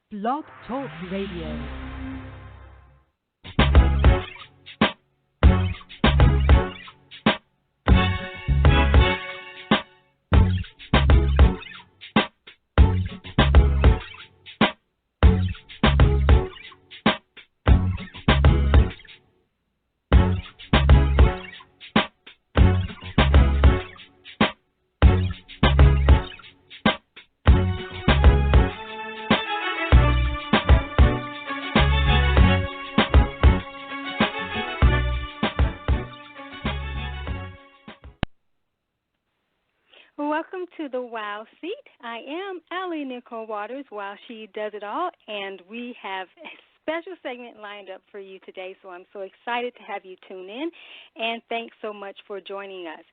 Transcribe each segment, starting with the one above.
Blog Talk Radio. Welcome to the Wow Seat. I am Allie Nicole Waters, while she does it all, and we have a special segment lined up for you today, so I'm so excited to have you tune in, and thanks so much for joining us.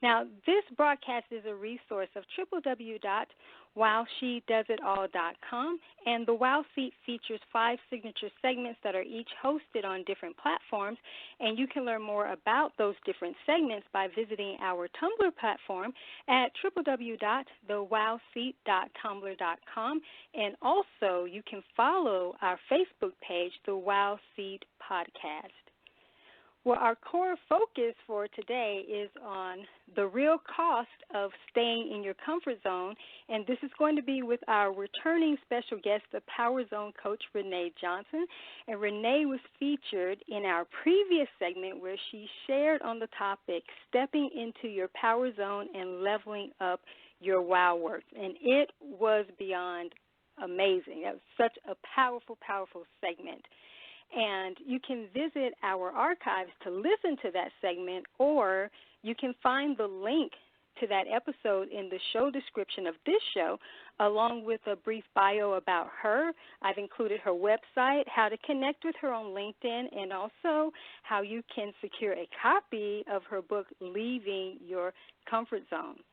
Now, this broadcast is a resource of www.wowshedoesitall.com, and the Wow Seat features 5 signature segments that are each hosted on different platforms, and you can learn more about those different segments by visiting our Tumblr platform at www.thewowseat.tumblr.com, and also you can follow our Facebook page, The Wow Seat Podcast. Well, our core focus for today is on the real cost of staying in your comfort zone, and this is going to be with our returning special guest, the Power Zone coach, Rene Johnson. And Rene was featured in our previous segment where she shared on the topic, stepping into your power zone and leveling up your wow work. And it was beyond amazing. That was such a powerful, powerful segment. And you can visit our archives to listen to that segment, or you can find the link to that episode in the show description of this show, along with a brief bio about her. I've included her website, how to connect with her on LinkedIn, and also how you can secure a copy of her book, Leaving Your Comfort Zone.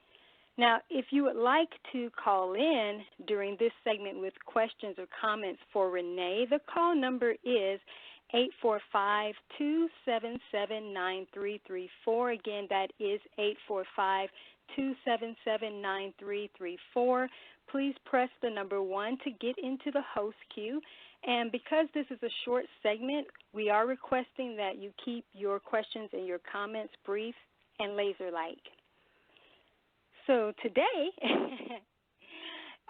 Now, if you would like to call in during this segment with questions or comments for Rene, the call number is 845-277-9334. Again, that is 845-277-9334. Please press the number 1 to get into the host queue. And because this is a short segment, we are requesting that you keep your questions and your comments brief and laser-like. So today,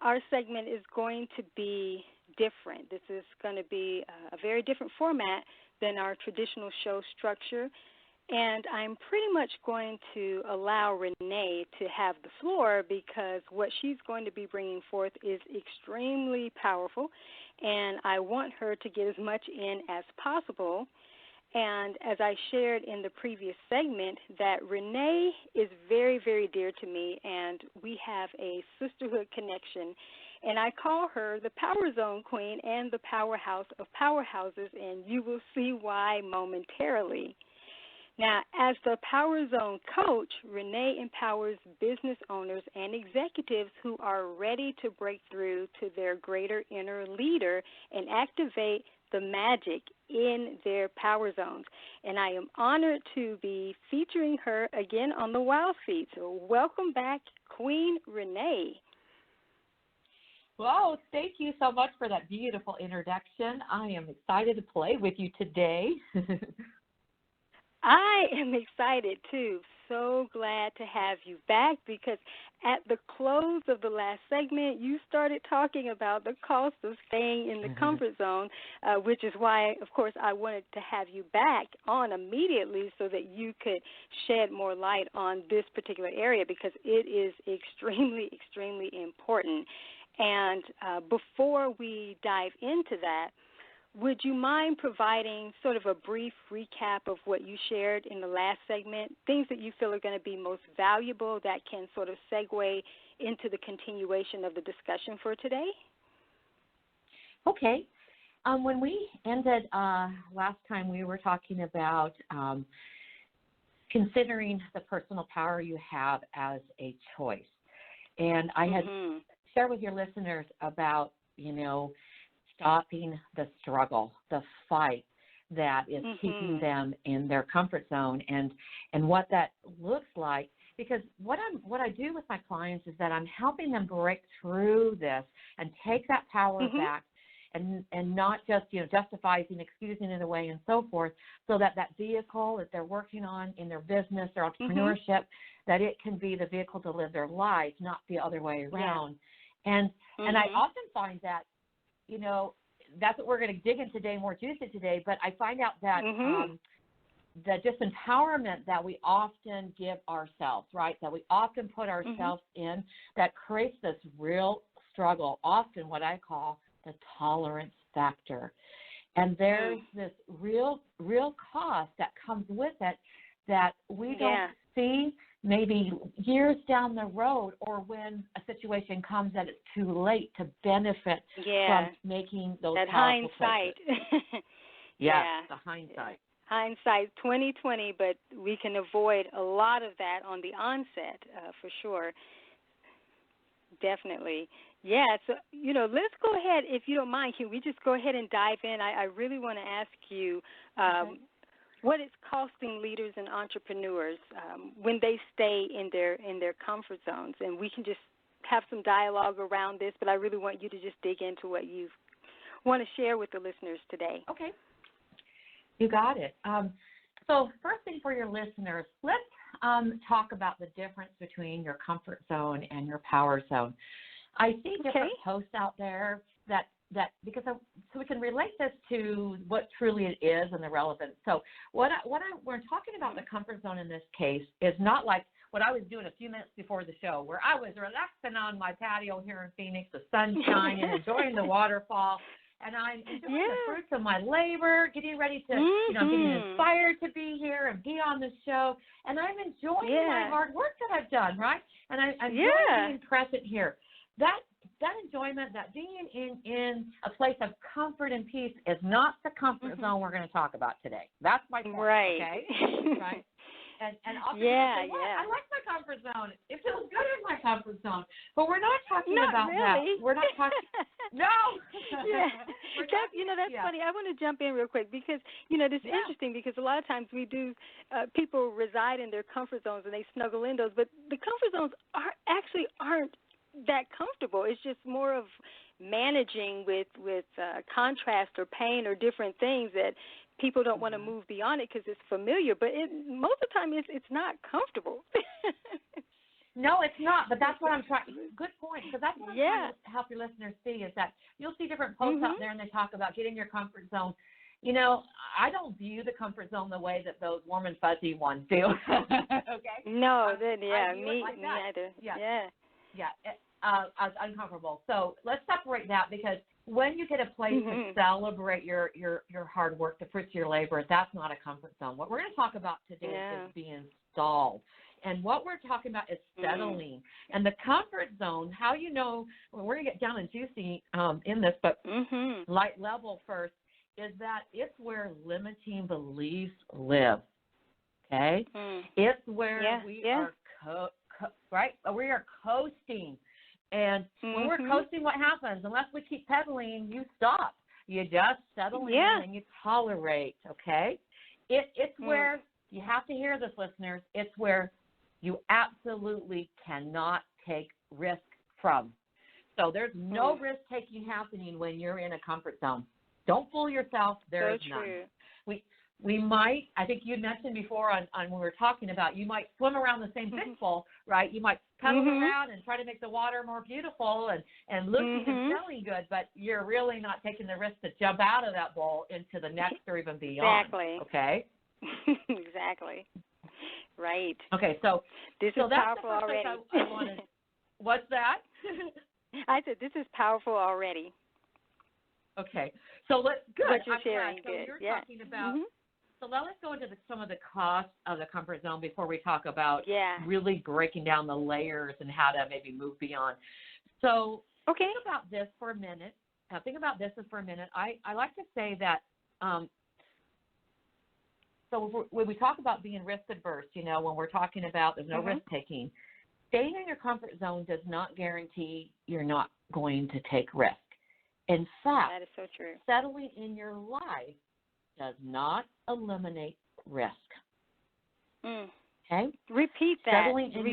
our segment is going to be different. This is going to be a very different format than our traditional show structure, and I'm pretty much going to allow Rene to have the floor because what she's going to be bringing forth is extremely powerful, and I want her to get as much in as possible. And as I shared in the previous segment, that Rene is very, very dear to me, and we have a sisterhood connection. And I call her the Power Zone Queen and the powerhouse of powerhouses, and you will see why momentarily. Now, as the Power Zone coach, Rene empowers business owners and executives who are ready to break through to their greater inner leader and activate the magic in their power zones. And I am honored to be featuring her again on the Wow Seat. So welcome back, Queen Rene. Well, thank you so much for that beautiful introduction. I am excited to play with you today. I am excited, too. So glad to have you back because at the close of the last segment, you started talking about the cost of staying in the comfort zone, which is why, of course, I wanted to have you back on immediately so that you could shed more light on this particular area because it is extremely, extremely important. And before we dive into that, would you mind providing sort of a brief recap of what you shared in the last segment, things that you feel are going to be most valuable that can sort of segue into the continuation of the discussion for today? Okay. When we ended last time, we were talking about considering the personal power you have as a choice. And I had shared with your listeners about, stopping the struggle, the fight that is keeping them in their comfort zone, and what that looks like. Because what I do with my clients is that I'm helping them break through this and take that power back and not just, justifying, excusing it away and so forth, so that vehicle that they're working on in their business, their entrepreneurship, that it can be the vehicle to live their lives, not the other way around. Yeah. And I often find that, that's what we're going to dig in today, more juicy today, but I find out that the disempowerment that we often give ourselves, right, that we often put ourselves in, that creates this real struggle, often what I call the tolerance factor. And there's this real cost that comes with it that we don't see maybe years down the road, or when a situation comes that it's too late to benefit from making those that powerful hindsight. The hindsight. Hindsight 20/20, but we can avoid a lot of that on the onset, for sure. Definitely. Yeah, so, let's go ahead, if you don't mind, can we just go ahead and dive in? I really want to ask you what it's costing leaders and entrepreneurs when they stay in their comfort zones. And we can just have some dialogue around this, but I really want you to just dig into what you want to share with the listeners today. Okay. You got it. So first thing for your listeners, let's talk about the difference between your comfort zone and your power zone. I see different posts out there that because so we can relate this to what truly it is and the relevance. So we're talking about the comfort zone in this case is not like what I was doing a few minutes before the show, where I was relaxing on my patio here in Phoenix, the sun shining, enjoying the waterfall. And I'm enjoying the fruits of my labor, getting ready to, I'm getting inspired to be here and be on the show. And I'm enjoying my hard work that I've done, right? And I'm enjoying being present here. That enjoyment, that being in a place of comfort and peace is not the comfort zone we're going to talk about today. That's my point, okay? Right? And often say, I like my comfort zone. It feels good in my comfort zone. But we're not talking about that. We're not talking. No. That's funny. I want to jump in real quick because, this is interesting because a lot of times we do, people reside in their comfort zones and they snuggle in those, but the comfort zones aren't that comfortable. It's just more of managing with contrast or pain or different things that people don't want to move beyond it because it's familiar, but most of the time it's not comfortable. No, it's not, but that's what I'm trying. Good point, because that's what I'm trying to help your listeners see is that you'll see different posts out there and they talk about getting your comfort zone. I don't view the comfort zone the way that those warm and fuzzy ones do. Okay? No, me neither. As uncomfortable. So let's separate that because when you get a place to celebrate your hard work, the fruits of your labor, that's not a comfort zone. What we're going to talk about today is being stalled. And what we're talking about is settling. And the comfort zone, how we're going to get down and juicy in this, but light level first, is that it's where limiting beliefs live. Okay? It's where we are we are coasting. And when we're coasting, what happens? Unless we keep pedaling, you stop. You just settle in and you tolerate, okay? It's where, you have to hear this, listeners, it's where you absolutely cannot take risk from. So there's no risk-taking happening when you're in a comfort zone. Don't fool yourself. There is none. We might, I think you mentioned before on when we were talking about, you might swim around the same fishbowl, right? You might pedal around and try to make the water more beautiful and looking and smelling good, but you're really not taking the risk to jump out of that bowl into the next or even beyond. Exactly. Okay? Exactly. Right. Okay, so this is powerful already. I wanted. What's that? I said this is powerful already. Okay, so let's good. What you're sharing, so good. You're talking about. So now let's go into some of the costs of the comfort zone before we talk about really breaking down the layers and how to maybe move beyond. So think about this for a minute. I like to say that. So when we talk about being risk adverse, when we're talking about there's no risk taking, staying in your comfort zone does not guarantee you're not going to take risk. In fact, that is so true. Settling in your life does not eliminate risk. Okay? Repeat that. Settling in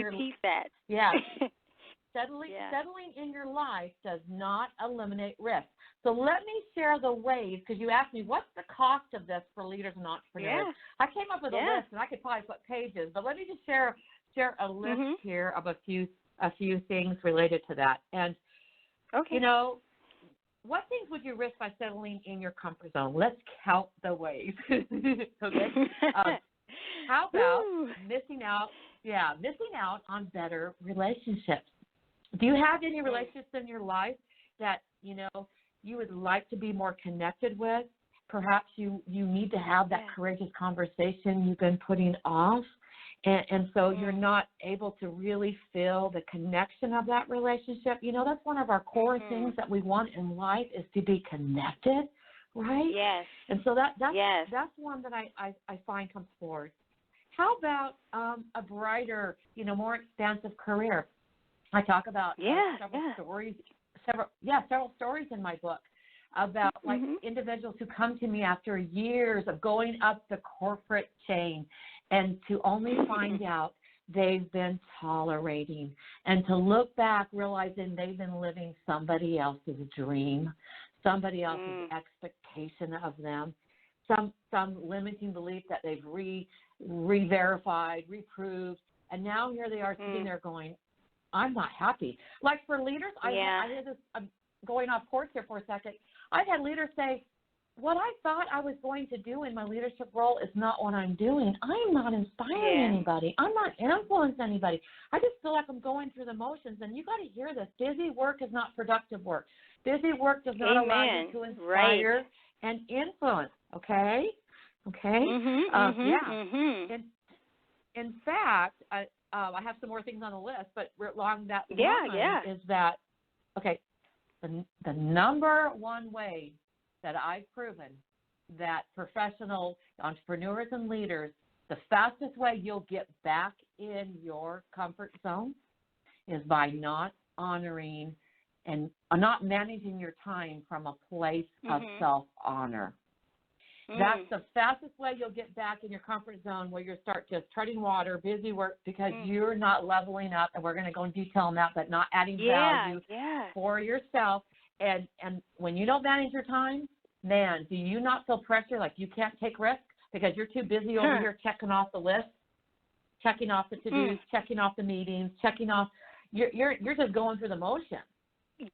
your life does not eliminate risk. So let me share the ways, because you asked me, what's the cost of this for leaders and entrepreneurs? Yeah. I came up with a list, and I could probably put pages, but let me just share a list here of a few things related to that. And, you know, what things would you risk by settling in your comfort zone? Let's count the ways. Okay. How about missing out on better relationships? Do you have any relationships in your life that, you know, you would like to be more connected with? Perhaps you need to have that courageous conversation you've been putting off. And so you're not able to really feel the connection of that relationship. You know, that's one of our core things that we want in life, is to be connected, right? Yes. And so that's one that I find comes forward. How about a brighter, you know, more expansive career? I talk about several stories in my book about like individuals who come to me after years of going up the corporate chain and to only find out they've been tolerating, and to look back realizing they've been living somebody else's dream, somebody else's expectation of them, some limiting belief that they've re-verified, reproved, and now here they are sitting there going, I'm not happy. Like for leaders, I hear this, I'm going off course here for a second. I've had leaders say, what I thought I was going to do in my leadership role is not what I'm doing. I'm not inspiring anybody. I'm not influencing anybody. I just feel like I'm going through the motions. And you got to hear this. Busy work is not productive work. Busy work does not allow you to inspire and influence. Okay? Okay? In fact, I have some more things on the list, but along that line is that, okay, the number one way that I've proven that professional entrepreneurs and leaders, the fastest way you'll get back in your comfort zone is by not honoring and not managing your time from a place of self-honor. That's the fastest way you'll get back in your comfort zone, where you start just treading water, busy work, because you're not leveling up, and we're going to go in detail on that, but not adding value for yourself. And when you don't manage your time, man, do you not feel pressure like you can't take risks because you're too busy over here checking off the list, checking off the to-dos, checking off the meetings, checking off. You're just going through the motions.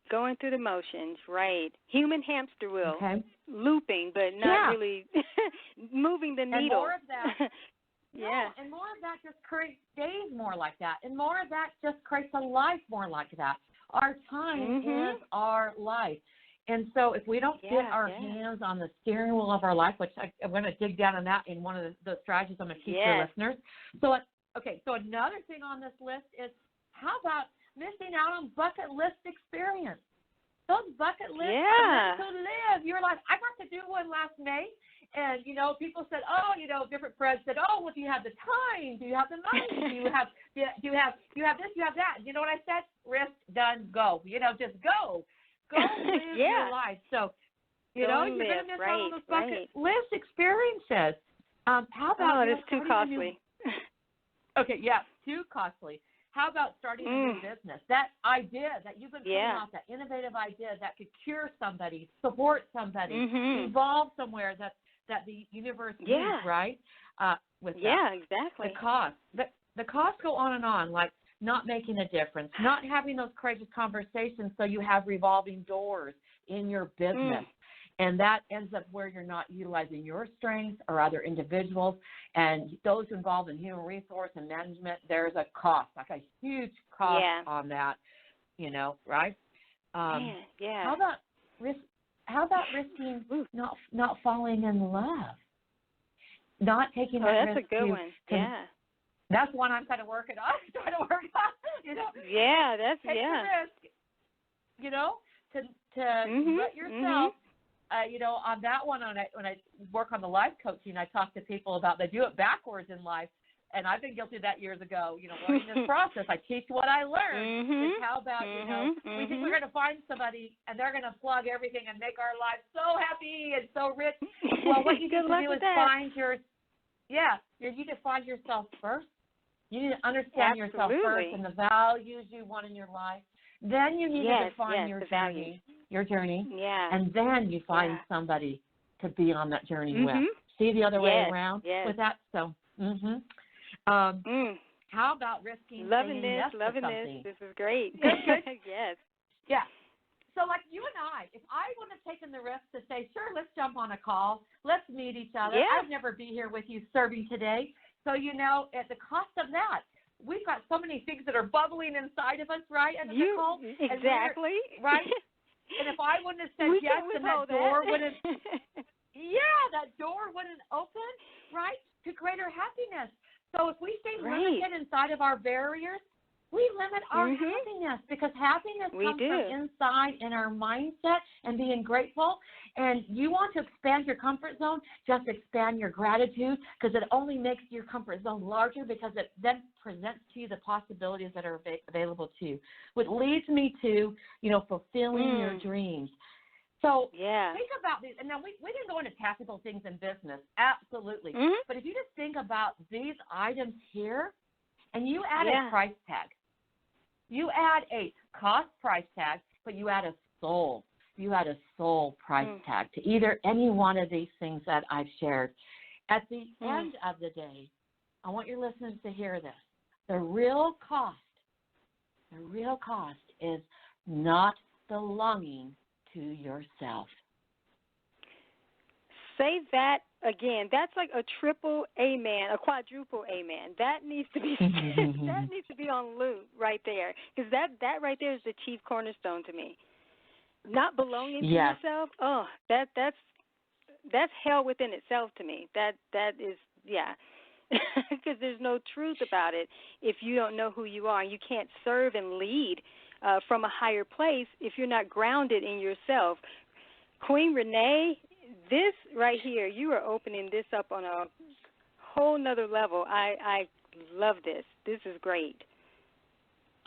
Going through the motions, right. Human hamster wheel, looping, but not really moving the needle. And more of that. And more of that just creates days more like that. And more of that just creates a life more like that. Our time is our life. And so if we don't get our hands on the steering wheel of our life, which I'm going to dig down on that in one of the strategies I'm going to teach your listeners. So, so another thing on this list is, how about missing out on bucket list experience? Those bucket lists are meant to live. You're like, I got to do one last May. And, you know, people said, oh, you know, different friends said, oh, well, do you have the time? Do you have the money? Do you have this? Do you have that? You know what I said? Risk, done, go. You know, just go. Go live your life. So, you know, you're going to miss out on those bucket list experiences. How about it's too costly. Too costly. How about starting a new business? That idea that you've been putting off, that innovative idea that could cure somebody, support somebody, evolve somewhere that the universe needs, right? With that. Exactly. The costs go on and on, like not making a difference, not having those courageous conversations so you have revolving doors in your business. And that ends up where you're not utilizing your strengths or other individuals. And those involved in human resource and management, there's a cost, like a huge cost on that, you know, right? How about risking not falling in love? Not taking that risk. That's a good one. That's one I'm kind of working on, trying to work on, you know. Take the risk, you know, to let yourself. You know, on that one, when I work on the life coaching, I talk to people about they do it backwards in life, and I've been guilty of that years ago. You know, learning this process, I teach what I learned. Is how about you know, we think we're going to find somebody and they're going to plug everything and make our lives so happy and so rich. Well, what you need to do is find you need to find yourself first. You need to understand yourself first and the values you want in your life. Then you need to define your journey. and then you find somebody to be on that journey with. See the other way around with that? So, how about risking loving saying yes this, to something? This is great. Good. Yes. Yeah. So like you and I, if I wouldn't have taken the risk to say, sure, let's jump on a call, let's meet each other. Yeah. I'd never be here with you serving today. So, at the cost of that, we've got so many things that are bubbling inside of us, right? And Nicole, exactly. Right? And if I wouldn't have said yes, then that door wouldn't, that door wouldn't open, right, to greater happiness. So if we stay limited inside of our barriers, we limit our happiness, because happiness comes from inside in our mindset and being grateful. And you want to expand your comfort zone, just expand your gratitude, because it only makes your comfort zone larger, because it then presents to you the possibilities that are available to you, which leads me to, fulfilling your dreams. So think about these. And now we didn't go into tactical things in business, absolutely. But if you just think about these items here, and you add a price tag. You add a cost price tag, but you add a soul. You add a soul price tag to either any one of these things that I've shared. At the end of the day, I want your listeners to hear this. The real cost is not belonging to yourself. Say that again. That's like a triple amen, a quadruple amen. That needs to be that needs to be on loop right there, because that right there is the chief cornerstone to me. Not belonging to yourself. Oh, that's hell within itself to me. That is because there's no truth about it if you don't know who you are. You can't serve and lead from a higher place if you're not grounded in yourself. Queen Rene, this right here, you are opening this up on a whole nother level. I love this. This is great.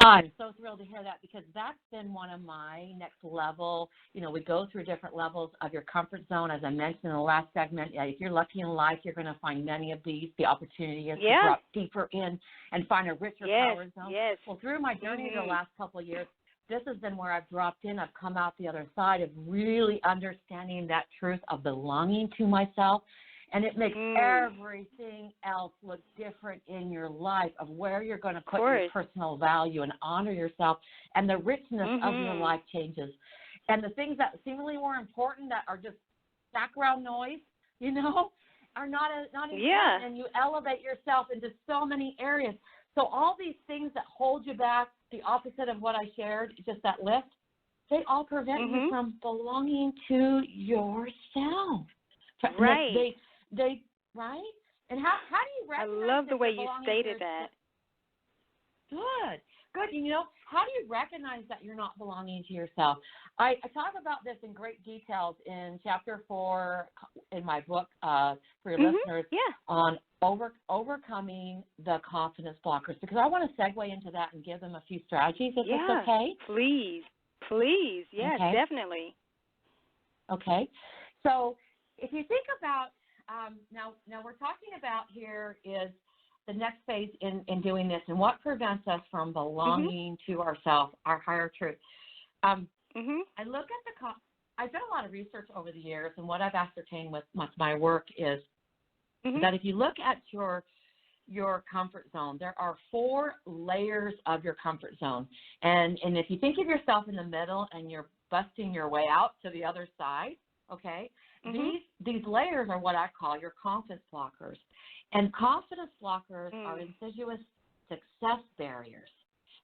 I'm so thrilled to hear that, because that's been one of my next level. We go through different levels of your comfort zone. As I mentioned in the last segment, if you're lucky in life, you're going to find many of these. The opportunity is to drop deeper in and find a richer power zone. Well, through my journey the last couple of years, this has been where I've dropped in. I've come out the other side of really understanding that truth of belonging to myself. And it makes everything else look different in your life, of where you're going to put your personal value and honor yourself, and the richness of your life changes. And the things that seemingly more important, that are just background noise, are not important, and you elevate yourself into so many areas. So all these things that hold you back, the opposite of what I shared, just that lift, they all prevent you from belonging to yourself. Right. They right? And how do you recognize? I love the way you stated that. Good. How do you recognize that you're not belonging to yourself? I talk about this in great details in Chapter 4 in my book for your listeners on overcoming the confidence blockers, because I want to segue into that and give them a few strategies, if it's okay. Please. Yes, definitely. Okay. So if you think about now we're talking about here is the next phase in doing this, and what prevents us from belonging to ourselves, our higher truth. I look at I've done a lot of research over the years, and what I've ascertained with my work is that if you look at your comfort zone, there are 4 layers of your comfort zone. And if you think of yourself in the middle and you're busting your way out to the other side, okay, these layers are what I call your confidence blockers. And confidence blockers are insidious success barriers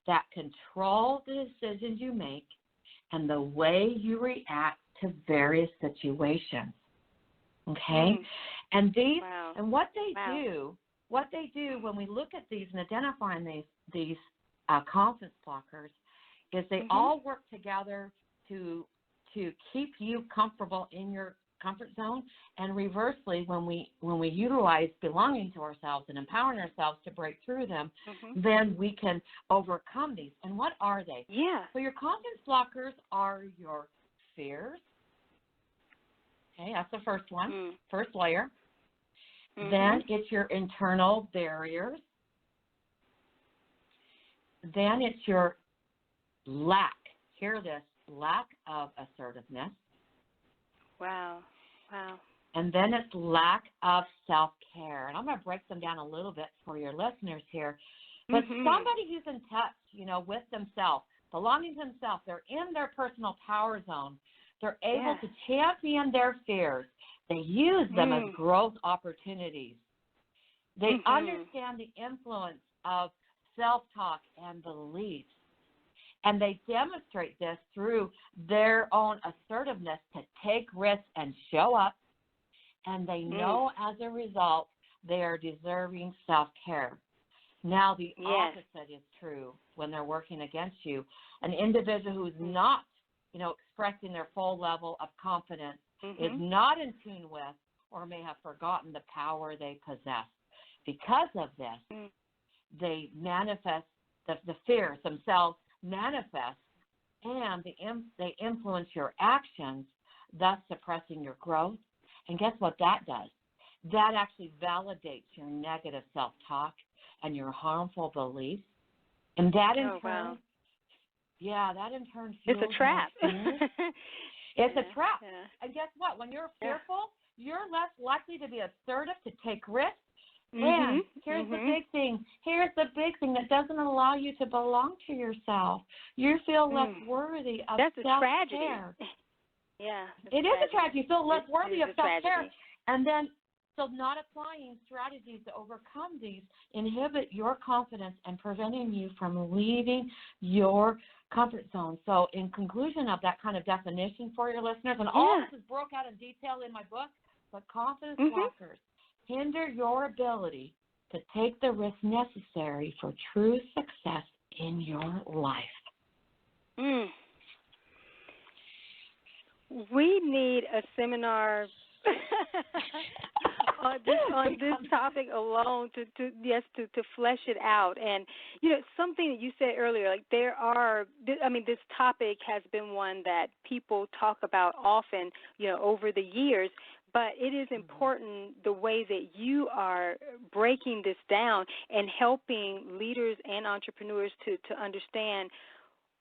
that control the decisions you make and the way you react to various situations. Okay? And these and what they do when we look at these and identifying these confidence blockers is they all work together to keep you comfortable in your comfort zone, and reversely, when we utilize belonging to ourselves and empowering ourselves to break through them, then we can overcome these. And what are they? So your confidence blockers are your fears. Okay, that's the first one, first layer. Then it's your internal barriers. Then it's your lack. Hear this. lack of assertiveness. Wow. And then it's lack of self-care. And I'm going to break them down a little bit for your listeners here. But somebody who's in touch, with themselves, belonging to themselves, they're in their personal power zone. They're able to champion their fears. They use them as growth opportunities. They understand the influence of self-talk and beliefs. And they demonstrate this through their own assertiveness to take risks and show up. And they know as a result they are deserving self-care. Now, the opposite is true when they're working against you. An individual who's not, expressing their full level of confidence is not in tune with or may have forgotten the power they possess. Because of this, they manifest, the fears themselves manifest, and they influence your actions, thus suppressing your growth. And guess what that does? That actually validates your negative self-talk and your harmful beliefs. And that in turn, that in turn fuels it's a trap. It's a trap. Yeah. And guess what? When you're fearful, you're less likely to be assertive, to take risks. And here's the big thing. Here's the big thing that doesn't allow you to belong to yourself. You feel less worthy of That's self-care. That's a tragedy. Yeah. It is a tragedy. You feel less worthy of self-care. Tragedy. And then, so not applying strategies to overcome these inhibit your confidence and preventing you from leaving your comfort zone. So in conclusion of that kind of definition for your listeners, and all this is broke out in detail in my book, but confidence blockers hinder your ability to take the risk necessary for true success in your life. We need a seminar on this topic alone to flesh it out. And something that you said earlier, like this topic has been one that people talk about often, over the years. But it is important the way that you are breaking this down and helping leaders and entrepreneurs to understand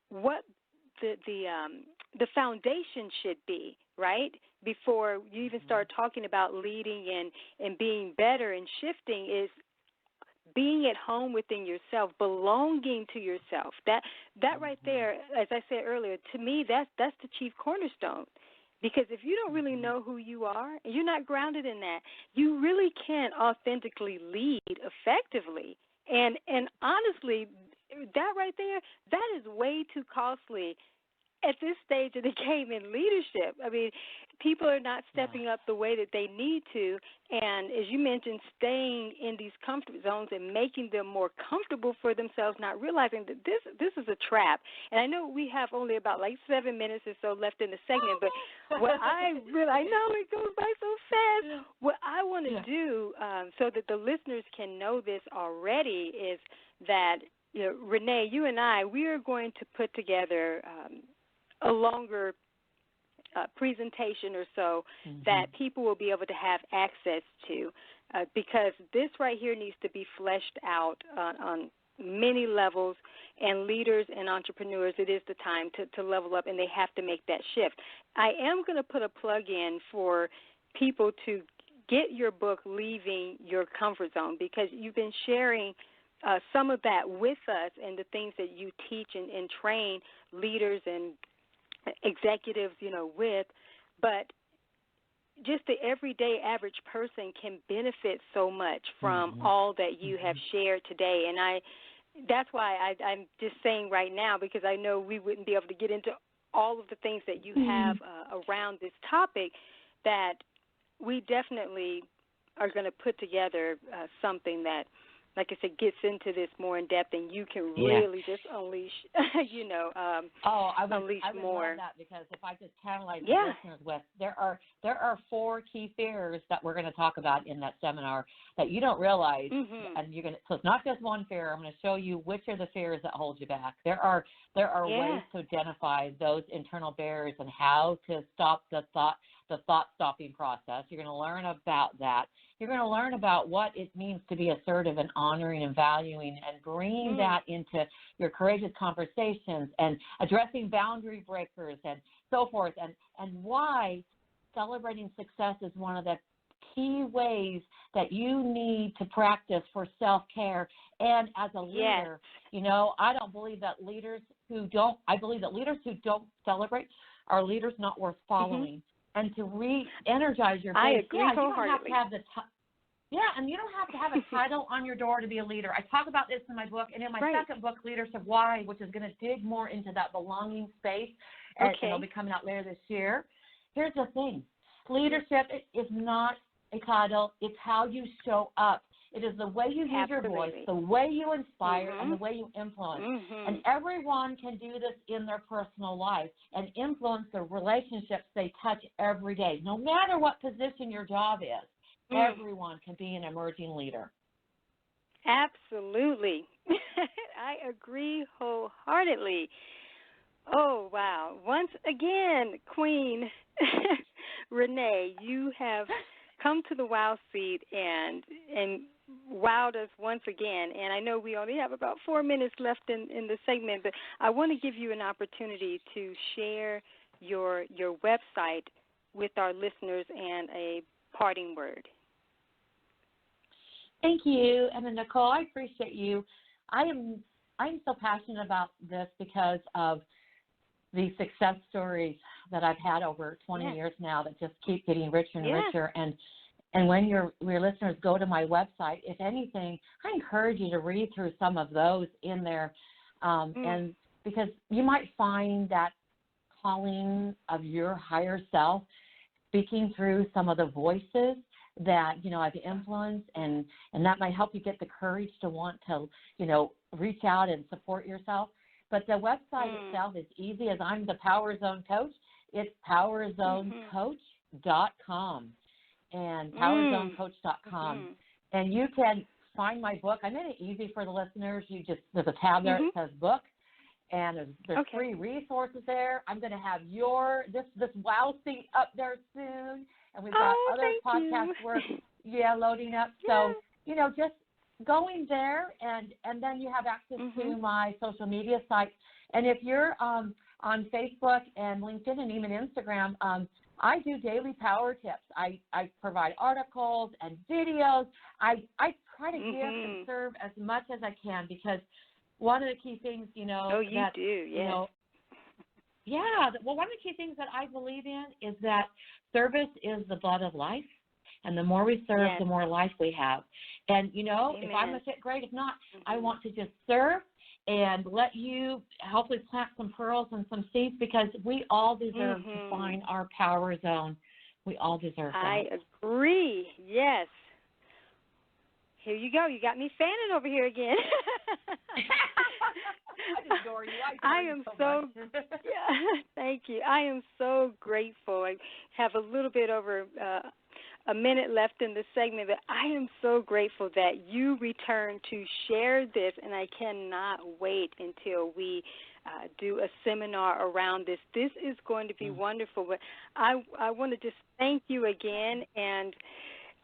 what the foundation should be, right? Before you even start talking about leading and being better and shifting, is being at home within yourself, belonging to yourself. That right there, as I said earlier, to me, that's the chief cornerstone. Because if you don't really know who you are and you're not grounded in that, you really can't authentically lead effectively. And honestly, that right there, that is way too costly at this stage of the game in leadership. I mean, people are not stepping up the way that they need to. And as you mentioned, staying in these comfort zones and making them more comfortable for themselves, not realizing that this is a trap. And I know we have only about 7 minutes or so left in the segment, but what I know it goes by so fast. What I want to do so that the listeners can know this already is that, Rene, you and I, we are going to put together a longer presentation or so that people will be able to have access to, because this right here needs to be fleshed out on many levels, and leaders and entrepreneurs, it is the time to level up, and they have to make that shift. I am going to put a plug in for people to get your book, Leaving Your Comfort Zone, because you've been sharing some of that with us and the things that you teach and train leaders and executives, with, but just the everyday average person can benefit so much from all that you have shared today. And that's why I'm just saying right now, because I know we wouldn't be able to get into all of the things that you have around this topic, that we definitely are going to put together something that, like I said, gets into this more in depth, and you can really just unleash, unleash more. Love that, because if I just tantalize the listeners with, there are 4 key fears that we're going to talk about in that seminar that you don't realize, and so it's not just one fear. I'm going to show you which are the fears that hold you back. There are ways to identify those internal barriers and how to stop the thought, the thought-stopping process. You're going to learn about that. You're going to learn about what it means to be assertive and honoring and valuing and bringing that into your courageous conversations and addressing boundary breakers and so forth, and why celebrating success is one of the key ways that you need to practice for self-care. And as a leader, you know, I believe that leaders who don't celebrate are leaders not worth following. And to re-energize your I base, agree you wholeheartedly. don't have to have and you don't have to have a title on your door to be a leader. I talk about this in my book, and in my second book, Leadership Why, which is going to dig more into that belonging space, and it'll be coming out later this year. Here's the thing. Leadership is not a title. It's how you show up. It is the way you use your voice, the way you inspire, and the way you influence. And everyone can do this in their personal life and influence the relationships they touch every day. No matter what position your job is, everyone can be an emerging leader. Absolutely. I agree wholeheartedly. Oh, wow. Once again, Queen Rene, you have come to the wow seat and wowed us once again. And I know we only have about 4 minutes left in the segment, but I want to give you an opportunity to share your website with our listeners and a parting word. Thank you, and Nicole, I appreciate you. I'm so passionate about this because of the success stories that I've had over 20 years now that just keep getting richer and richer. And when your listeners go to my website, if anything, I encourage you to read through some of those in there, and because you might find that calling of your higher self speaking through some of the voices that, you know, I've influenced, and that might help you get the courage to want to, you know, reach out and support yourself. But the website itself is easy, as I'm the Power Zone Coach. It's powerzonecoach.com and powerzonecoach.com. And you can find my book. I made it easy for the listeners. There's a tab there that says book, and there's free resources there. I'm going to have this wow seat up there soon. And we've got other podcast work, loading up. So, you know, just going there, and then you have access to my social media sites. And if you're on Facebook and LinkedIn and even Instagram, I do daily power tips. I provide articles and videos. I try to give and serve as much as I can, because one of the key things, you know, well, one of the key things that I believe in is that service is the blood of life, and the more we serve, the more life we have. And, you know, if I'm a fit, great. If not, I want to just serve and let you hopefully plant some pearls and some seeds, because we all deserve to find our power zone. We all deserve that. I agree. Yes. Here you go. You got me fanning over here again. I adore you. I am so thank you. I am so grateful. I have a little bit over a minute left in the segment, but I am so grateful that you returned to share this, and I cannot wait until we do a seminar around this. This is going to be wonderful, but I want to just thank you again, and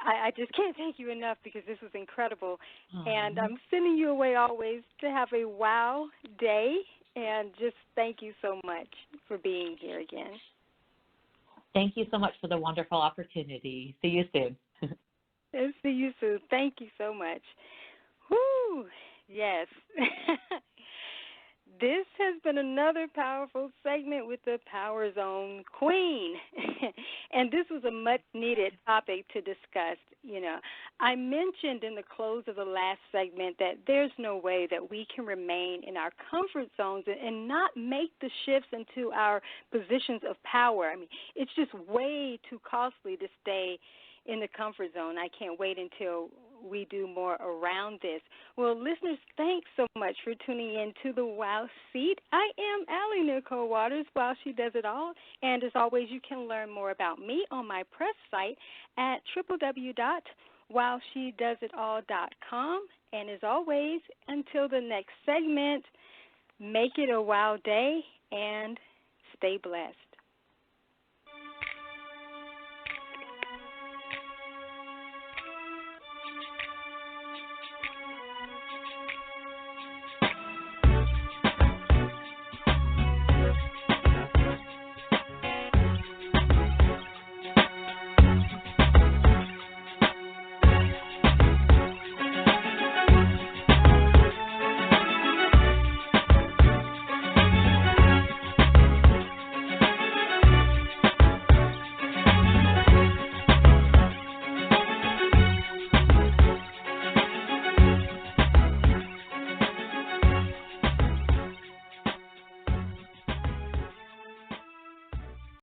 I just can't thank you enough, because this was incredible. And I'm sending you away always to have a wow day, and just thank you so much for being here again. Thank you so much for the wonderful opportunity. See you soon. See you soon. Thank you so much. Woo! Yes. This has been another powerful segment with the Power Zone Queen. And this was a much-needed topic to discuss. You know, I mentioned in the close of the last segment that there's no way that we can remain in our comfort zones and not make the shifts into our positions of power. I mean, it's just way too costly to stay in the comfort zone. I can't wait until we do more around this. Well, listeners, thanks so much for tuning in to the Wow Seat. I am Allie Nicole Waters, While She Does It All. And as always, you can learn more about me on my press site at www.whileshedoesitall.com. And as always, until the next segment, make it a wow day and stay blessed.